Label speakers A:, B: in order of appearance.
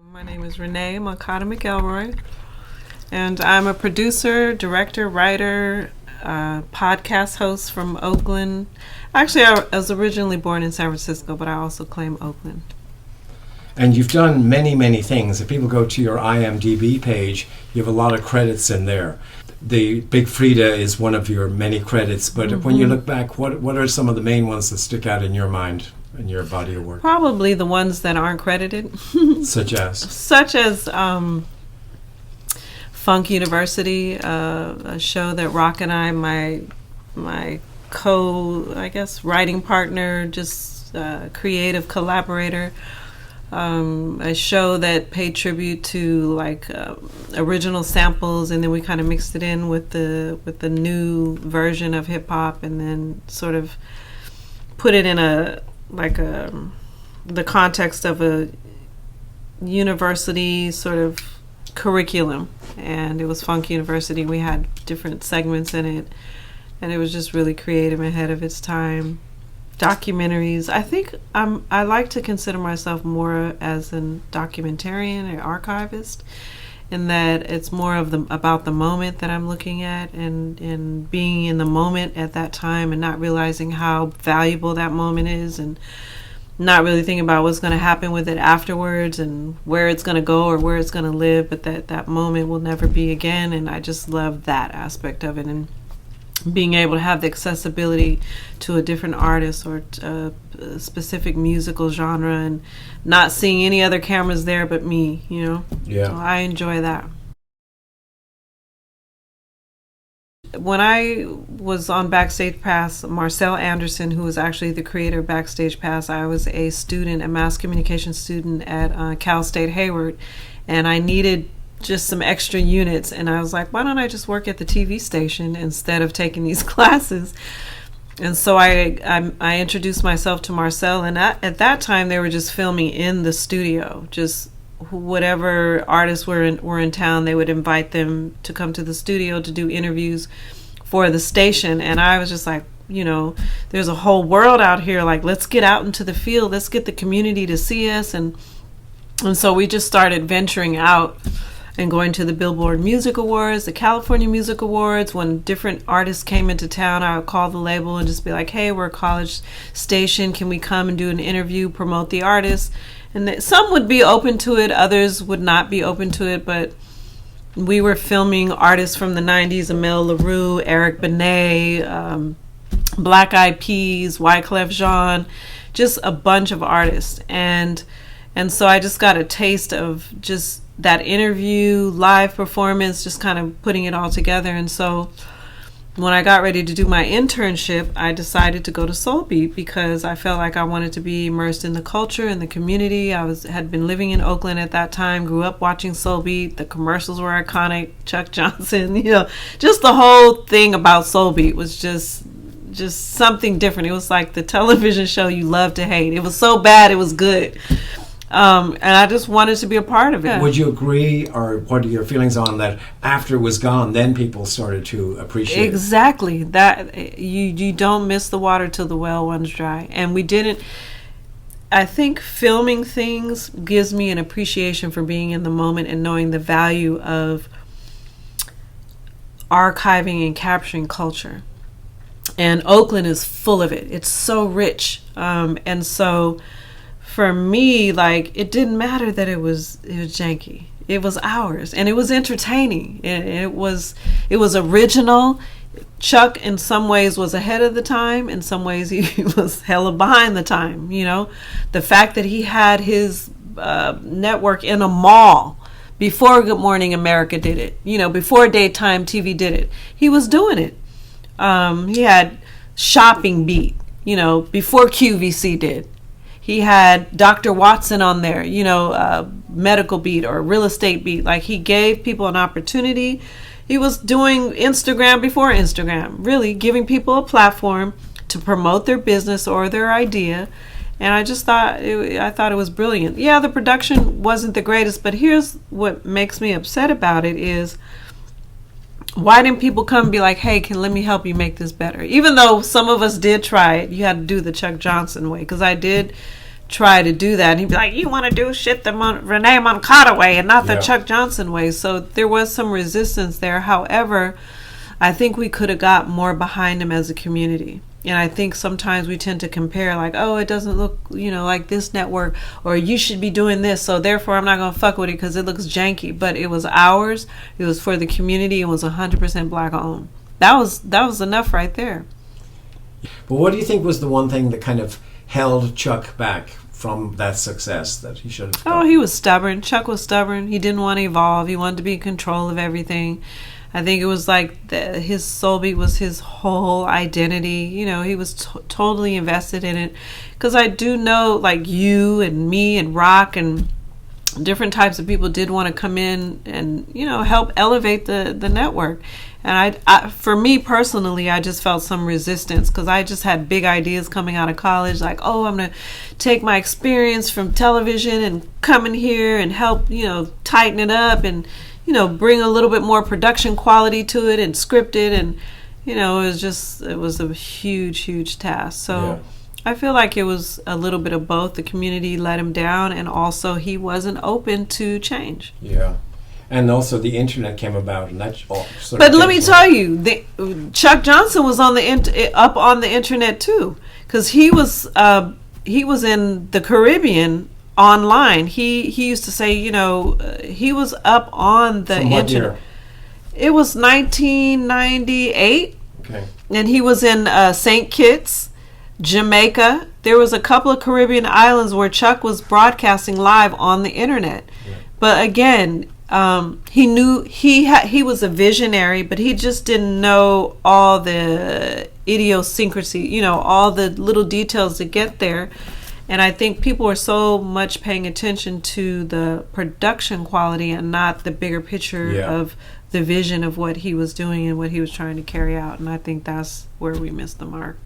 A: My name is Renee Moncada-McElroy, and I'm a producer, director, writer, podcast host from Oakland. Actually, I was originally born in San Francisco, but I also claim Oakland.
B: And you've done many, many things. If people go to your IMDb page, you have a lot of credits in there. The Big Freedia is one of your many credits, but when you look back, what are some of the main ones that stick out in your mind, in your body of work?
A: Probably the ones that aren't credited.
B: Such as?
A: Such as Funk University, a show that Rock and I, my writing partner, just creative collaborator, a show that paid tribute to original samples, and then we kind of mixed it in with the new version of hip hop, and then sort of put it in the context of a university sort of curriculum. And it was Funk University. We had different segments in it, and it was just really creative, ahead of its time. Documentaries. I think I like to consider myself more as a documentarian, an archivist, in that it's more of about the moment that I'm looking at, and being in the moment at that time, and not realizing how valuable that moment is, and not really thinking about what's going to happen with it afterwards and where it's going to go or where it's going to live, but that moment will never be again. And I just love that aspect of it, and being able to have the accessibility to a different artist or a specific musical genre, and not seeing any other cameras there but me,
B: Yeah.
A: So I enjoy that. When I was on Backstage Pass, Marcel Anderson, who was actually the creator of Backstage Pass, I was a student, a mass communication student at Cal State Hayward, and I needed just some extra units, and I was like, why don't I just work at the TV station instead of taking these classes? And so I introduced myself to Marcel, and at that time they were just filming in the studio. Just whatever artists were in town, they would invite them to come to the studio to do interviews for the station. And I was just like, there's a whole world out here, like, let's get out into the field, let's get the community to see us. And so we just started venturing out and going to the Billboard Music Awards, the California Music Awards. When different artists came into town, I would call the label and just be like, hey, we're a college station, can we come and do an interview, promote the artists? And some would be open to it, others would not be open to it, but we were filming artists from the 90s, Amel LaRue, Eric Benet, Black Eyed Peas, Wyclef Jean, just a bunch of artists. And so I just got a taste of just that interview, live performance, just kind of putting it all together. And so when I got ready to do my internship, I decided to go to Soul Beat because I felt like I wanted to be immersed in the culture and the community. I had been living in Oakland at that time, grew up watching Soul Beat. The commercials were iconic, Chuck Johnson, just the whole thing about Soul Beat was just something different. It was like the television show you love to hate. It was so bad, it was good. And I just wanted to be a part of it.
B: Would you agree, or what are your feelings on that? After it was gone, then people started to appreciate
A: exactly that. You don't miss the water till the well runs dry, and we didn't. I think filming things gives me an appreciation for being in the moment and knowing the value of archiving and capturing culture. And Oakland is full of it. It's so rich, and so. For me, it didn't matter that it was janky. It was ours, and it was entertaining. It was original. Chuck, in some ways, was ahead of the time. In some ways, he was hella behind the time. The fact that he had his network in a mall before Good Morning America did it. Before daytime TV did it, he was doing it. He had Shopping Beat. Before QVC did. He had Dr. Watson on there, medical beat or real estate beat. Like, he gave people an opportunity. He was doing Instagram before Instagram, really giving people a platform to promote their business or their idea. And I just thought it was brilliant. Yeah, the production wasn't the greatest, but here's what makes me upset about it is, why didn't people come and be like, hey, let me help you make this better? Even though some of us did try it, you had to do the Chuck Johnson way, because I did try to do that. And he'd be like, you want to do shit the Renee Moncada way and not the Chuck Johnson way. So there was some resistance there. However, I think we could have got more behind him as a community. And I think sometimes we tend to compare, like, oh, it doesn't look, like this network, or you should be doing this, so therefore I'm not going to fuck with it because it looks janky. But it was ours. It was for the community. It was 100% black owned. That was enough right there.
B: But what do you think was the one thing that kind of held Chuck back from that success that he should have done?
A: Oh, he was stubborn. Chuck was stubborn. He didn't want to evolve. He wanted to be in control of everything. I think it was like his soul beat was his whole identity. He was totally invested in it. Because I do know, like, you and me and Rock and different types of people did want to come in and, help elevate the network. And I, for me personally, I just felt some resistance because I just had big ideas coming out of college. Like, oh, I'm going to take my experience from television and come in here and help, tighten it up and, bring a little bit more production quality to it and script it. And, it was a huge, huge task. So I feel like it was a little bit of both. The community let him down, and also he wasn't open to change.
B: Yeah. And also the internet came about, and that all sort
A: But
B: of
A: let me tell you, Chuck Johnson was on up on the internet too, because he was in the Caribbean online. He used to say, he was up on the
B: From what
A: internet.
B: year?
A: It was 1998,
B: Okay.
A: and he was in St. Kitts, Jamaica. There was a couple of Caribbean islands where Chuck was broadcasting live on the internet.
B: Yeah.
A: But again, he knew he was a visionary, but he just didn't know all the idiosyncrasy, all the little details to get there. And I think people were so much paying attention to the production quality and not the bigger picture of the vision of what he was doing and what he was trying to carry out. And I think that's where we missed the mark.